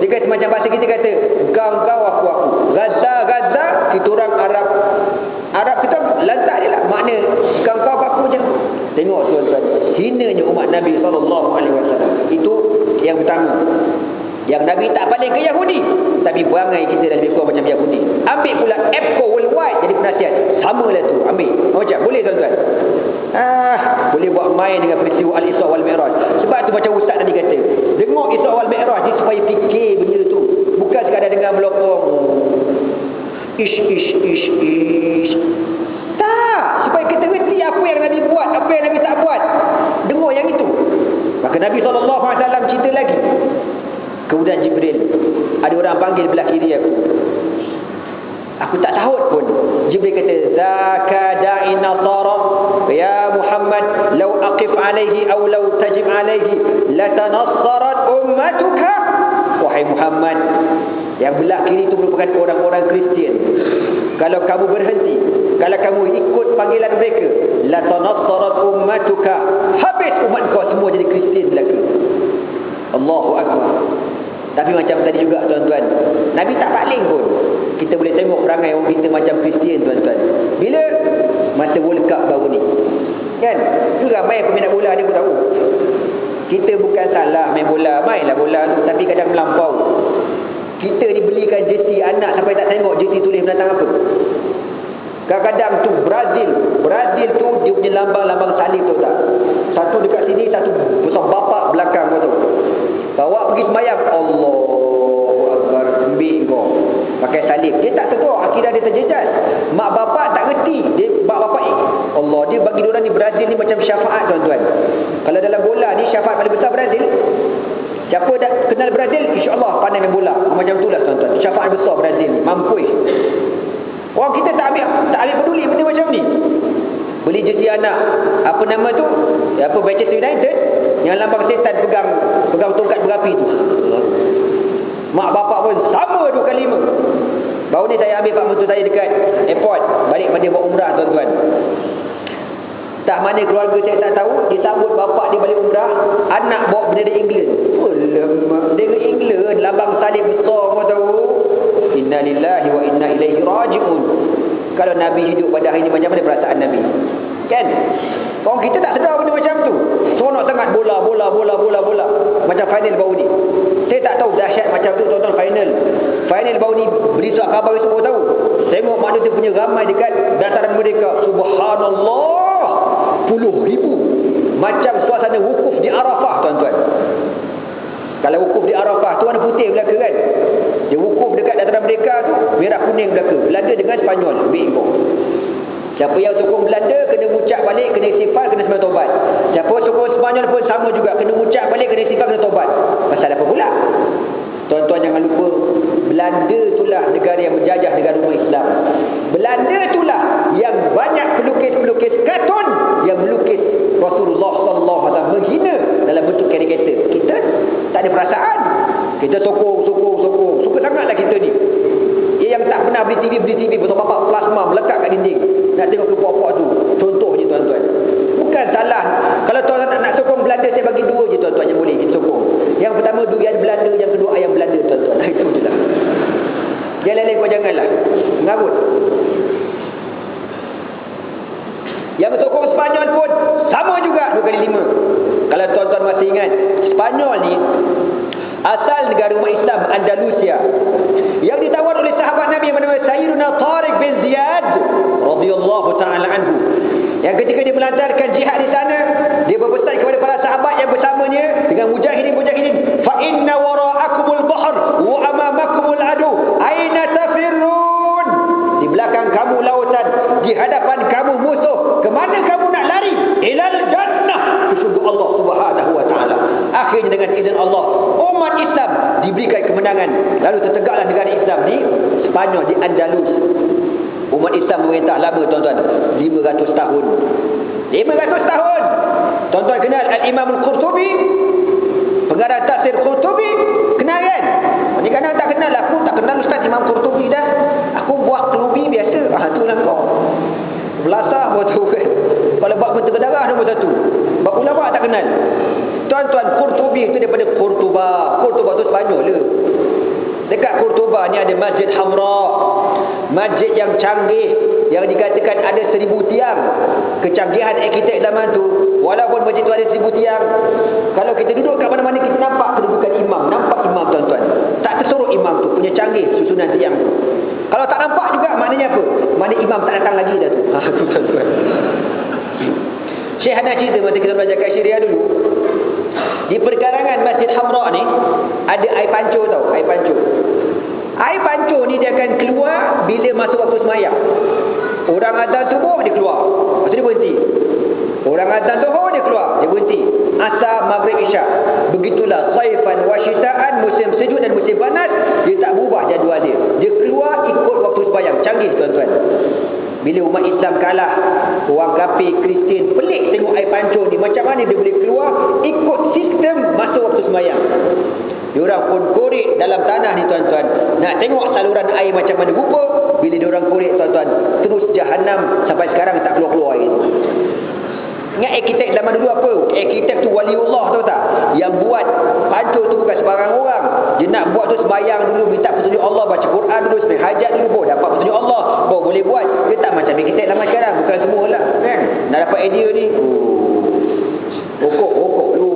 Dia kata macam bahasa kita kata, kau aku. Gaza, kita orang Arab kita lantak je lah. Makna kau aku je. Tengok tuan-tuan, hinanya umat Nabi SAW. Itu yang pertama. Yang Nabi tak balik ke Yahudi, tapi perangai kita dah lebih kurang macam Yahudi. Ambil pula EPCO worldwide jadi penasihat. Sama lah tu, ambil. Macam boleh tuan-tuan? Boleh buat main dengan peristiwa Al-Isra wal Mi'raj. Sebab tu macam ustaz tadi kata, dengar Isra wal Mi'raj ni supaya fikir benda tu. Bukan sekadar dengar melopong. Ish. Tak, supaya kita reti apa yang Nabi buat, apa yang Nabi tak buat. Dengar yang itu. Maka Nabi SAW cerita lagi. Kemudian Jibril, ada orang panggil belah kiri aku tak sahut pun. Jibril kata, zaka da'i nasara ya Muhammad, law aqif alaihi aw law tajib alaihi latanassarat ummatuka. Wahai Muhammad, yang belah kiri itu merupakan orang-orang Kristian. Kalau kamu berhenti, kalau kamu ikut panggilan mereka, latanassarat ummatuka, habis umat kau semua jadi Kristian belah kiri. Allahu Akbar. Tapi macam tadi juga tuan-tuan, Nabi tak paling pun. Kita boleh tengok perangai orang kita macam Kristian tuan-tuan. Bila masa World Cup baru ni, kan? Tu ramai peminat bola ni pun tahu. Kita bukan salah main bola, mainlah bola tu, tapi kadang melampau. Kita dibelikan jersey anak sampai tak tengok jersey tulis menentang apa. Kadang-kadang tu Brazil tu dia punya lambang salib tu tak. Satu dekat sini, satu besar bapak belakang kau tahu. Bawa pergi sembahyang, Allahu Akbar, ambil kau pakai salib. Dia tak tahu akidah dia terjejas. Mak bapak tak reti. Mak bapak Allah, dia bagi diorang ni Brazil ni macam syafaat tuan-tuan. Kalau dalam bola ni syafaat paling besar Brazil. Siapa dah kenal Brazil, insya-Allah pandai main bola. Macam itulah tuan-tuan. Syafaat besar Brazil ni, mampu. Orang kita tak ambil peduli benda macam ni. Beli jersey anak, apa nama tu? Manchester United yang lambang setan pegang tongkat berapi tu. Mak bapak pun sama 2x5. Baru ni saya ambil pak mentua saya dekat airport, balik pada buat umrah tuan-tuan. Tak mana keluarga saya tak tahu, disambut bapak dia balik umrah, anak bawa bendera England. Bendera England, lambang salib besar, kau tahu. Inna lillahi wa inna ilaihi raji'un. Kalau Nabi hidup pada hari ini, macam mana perasaan Nabi? Kan? Orang kita tak sedar benda macam tu. Seronok sangat bola. Macam final baru ni. Saya tak tahu dahsyat macam tu tuan-tuan. Final baru ni, berita khabar semua tahu. Tengok manusia punya ramai dekat dataran Merdeka. Subhanallah, puluh ribu. Macam suasana wukuf di Arafah tuan-tuan. Kalau wukuf di Arafah tu warna putih belaka kan. Dia wukuf dekat dataran Merdeka tu merah kuning belaka. Belanda dengan Spanyol, bingung. Siapa yang sokong Belanda kena ucap balik, kena istighfar, kena sembahyang taubat. Siapa sokong Spanyol pun sama juga, kena ucap balik, kena istighfar, kena taubat. Pasal apa pula? Tuan-tuan jangan lupa, Belanda itulah negara yang menjajah negara umat Islam. Belanda itulah yang banyak pelukis-pelukis kartun yang melukis Rasulullah sallallahu alaihi wasallam menghina dalam bentuk karikatur. Kita tak ada perasaan. Kita sokong. Suka sangatlah kita ni. Yang tak pernah beli TV betul bapak plasma melekat kat dinding. Nak tengok kepuak-puak tu. Contohnya tuan-tuan. Bukan salah. Kalau tuan-tuan nak sokong Belanda, saya bagi dua je tuan-tuan yang boleh kita sokong. Yang pertama durian Belanda, yang kedua ayam Belanda tuan-tuan. Nah, itu je lah. Yang lain-lain kau janganlah mengarut. Yang sokong Spanyol pun sama juga 2x5. Kalau tuan-tuan masih ingat, Spanyol ni asal negara umat Islam Andalusia yang ditawar oleh sahabat Nabi yang bernama Sayyidina Tariq bin Ziyad radhiyallahu taala anhu. Yang ketika dia melancarkan jihad di sana, dia berpesan kepada para sahabat yang bersamanya dengan mujahidin, fa inna wara'akumul bahr wa amamakumul adu, aina tafirrun? Di belakang kamu lautan, di hadapan kamu musuh. Kemana kamu nak lari? Ilal jannah, ke syurga Allah Subhanahu wa taala. Akhirnya dengan izin Allah, umat Islam diberikan kemenangan. Lalu tertegaklah negara Islam di Spanyol, di Andalus. Umat Islam memerintah lama tuan-tuan, 500 tahun. 500 tahun. Tuan-tuan kenal Al-Imam Al-Qurtubi? Pengarang tafsir Qurtubi? Kenal kan? Ni kadang tak kenal, aku tak kenal Ustaz Imam Qurtubi dah. Aku buat kelubi biasa. Itulah kau. Belasah buat tu kan. Kalau buat bentuk darah nombor satu. Bab ulama tak kenal. Tuan-tuan, Qurtubi itu daripada Cordoba. Cordoba tu Spanyol le. Dekat Kurtuba ni ada Masjid Hamra, masjid yang canggih, yang dikatakan ada 1000 tiang. Kecanggihan arkitek zaman tu, walaupun masjid tu ada 1000 tiang, kalau kita duduk kat mana-mana kita nampak kedudukan imam, nampak imam tuan-tuan. Tak tersorok imam tu, punya canggih susunan tiang tu. Kalau tak nampak juga maknanya apa? Maknanya imam tak datang lagi dah tu. Tu tuan-tuan. Syekh Hana cerita masa kita belajar kat Syria dulu, di perkarangan Masjid Hamra ni ada air pancur tau, air pancur. Air pancur ni dia akan keluar bila masuk waktu sembahyang. Orang azan subuh dia keluar, lepas tu dia berhenti. Orang azan zuhur dia keluar, dia berhenti. Asar, maghrib, isyak. Begitulah saifan wa syita'an, musim sejuk dan musim panas, dia tak berubah jadual dia. Dia keluar ikut waktu sembahyang. Canggih tuan-tuan. Bila umat Islam kalah, orang kafir, Kristian pelik tengok air pancur ni, macam mana dia boleh keluar ikut sistem masuk waktu sembahyang. Diorang pun korek dalam tanah ni tuan-tuan, nak tengok saluran air macam mana rupa. Bila diorang korek tuan-tuan, terus jahanam sampai sekarang tak keluar-keluar air. Ingat arkitek zaman dulu apa? Arkitek tu waliullah, tahu tak? Yang buat pancur tu bukan sembarang orang. Dia nak buat tu sembahyang dulu, minta petunjuk Allah, baca Quran dulu, sembahyang hajat dulu, baru dapat petunjuk Allah, baru boleh buat. Dia tak macam arkitek zaman sekarang, bukan semua lah kan? Nak dapat idea ni, rokok dulu,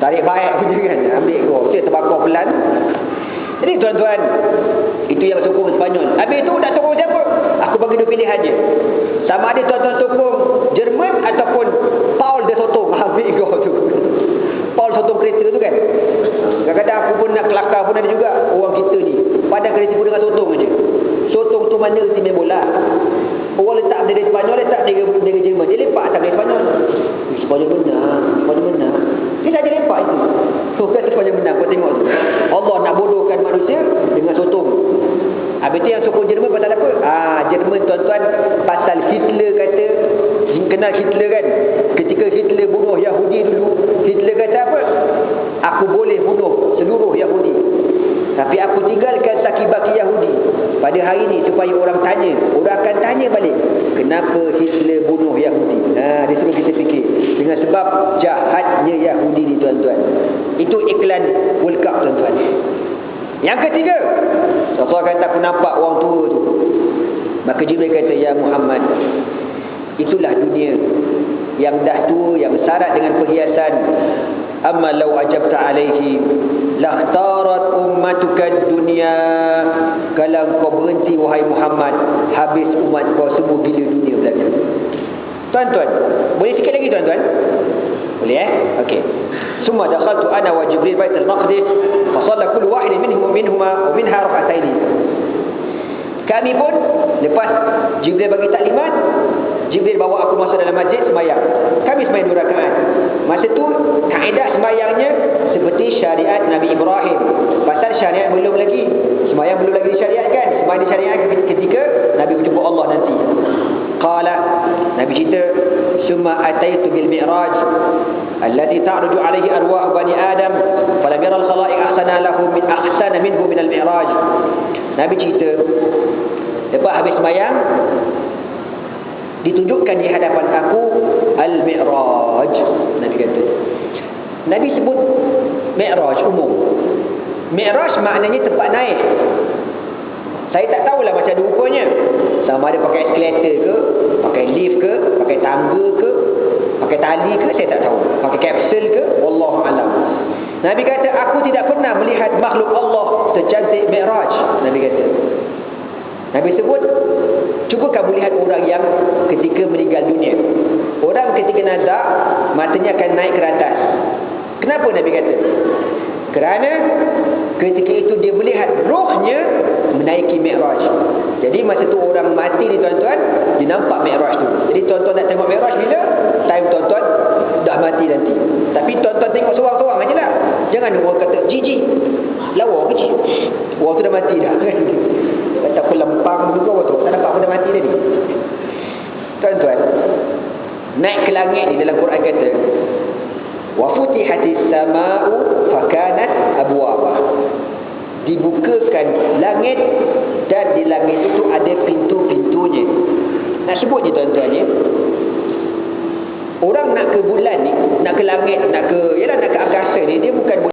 tarik baik punya kan, ambil kau, terbakar pelan. Jadi tuan-tuan, itu yang sokong Sepanyol. Habis tu nak sokong siapa? Aku bagi dua pilihan je. Sama ada tuan-tuan sokong Jerman ataupun Paul de Sotong. Ambil kau tu. Paul sotong kereta tu kan. Kadang-kadang aku pun nak kelakar pun ada juga. Orang kita ni padang kereta pun dengan sotong aja. Sotong tu mana reti main bola. Orang letak dari Sepanyol, letak dari Jerman. Dia lepak atas dari Sepanyol. Sepanyol menang. Dia saja lepak itu. So kata Sepanyol menang. Kau tengok tu. Allah nak bodohkan manusia dengan sotong. Habis tu yang sokong Jerman pasal apa? Jerman tuan-tuan, pasal Hitler kata, kenal Hitler kan? Ketika Hitler bunuh Yahudi dulu, Hitler kata apa? Aku boleh bunuh seluruh Yahudi, tapi aku tinggalkan saki-baki Yahudi pada hari ini supaya orang akan tanya balik, kenapa Hitler bunuh Yahudi? Dia suruh kita fikir, dengan sebab jahatnya Yahudi ni tuan-tuan. Itu iklan World Cup tuan-tuan. Yang ketiga, Rasulullah kata aku nampak orang tua tu. Maka Jibril kata, ya Muhammad, itulah dunia yang dah tua, yang syarat dengan perhiasan. Amma law ajabta alaihi lakhtarat ummatuka dunia. Kalau kau berhenti wahai Muhammad, habis umat kau semua gila dunia belaka. Tuan-tuan, boleh sikit lagi tuan-tuan? Boleh Okey. Summa dakhaltu ana wa Jibril bait al-Maqdis fa shalla kullu wahid minhuma wa minha rak'ataini. Kami pun lepas Jibril bagi taklimat, Jibril bawa aku masuk dalam masjid sembahyang. Kami sembahyang 2 rakaat. Masa tu kaedah sembahyangnya seperti syariat Nabi Ibrahim. Pasal syariat belum lagi, sembahyang belum lagi disyariatkan. Sembahyang disyariatkan ketika Nabi berjumpa Allah nanti. Qala, Nabi cerita, summa ataitu bil mi'raj alladhi ta'ruju alaihi arwah bani Adam falam yara al-khalaiq ahsana minhu min al-mi'raj. Nabi cerita, lepas habis sembahyang ditunjukkan di hadapan aku al-mi'raj. Nabi kata, Nabi sebut mi'raj umum. Mi'raj maknanya tempat naik. Saya tak tahulah macam ada rupanya. Sama ada pakai eskalator ke, pakai lift ke, pakai tangga ke, pakai tali ke, saya tak tahu. Pakai kapsul ke, wallahu alam. Nabi kata, aku tidak pernah melihat makhluk Allah secantik Mi'raj. Nabi kata. Nabi sebut, cuba kamu lihat orang yang ketika meninggal dunia. Orang ketika nazak, matanya akan naik ke atas. Kenapa Nabi kata? Kerana ketika itu dia melihat rohnya menaiki Mi'raj. Jadi masa tu orang mati ni tuan-tuan, dia nampak Mi'raj tu. Jadi tuan-tuan nak tengok Mi'raj bila? Time tuan-tuan dah mati nanti. Tapi tuan-tuan tengok seorang-seorang aje lah. Jangan orang kata, jijik, lawa kecil. Orang tu dah mati dah. Kata aku lempang juga orang tu. Tak nampak aku dah mati tadi. Tuan-tuan, naik ke langit ni dalam Quran kata, wa futihatis samaa'u fakanat abwaba. Dibukakan langit dan di langit itu ada pintu-pintunya. Nak sebut je tuan-tuan ya. Orang nak ke bulan ni, nak ke langit, nak ke angkasa ni, dia bukan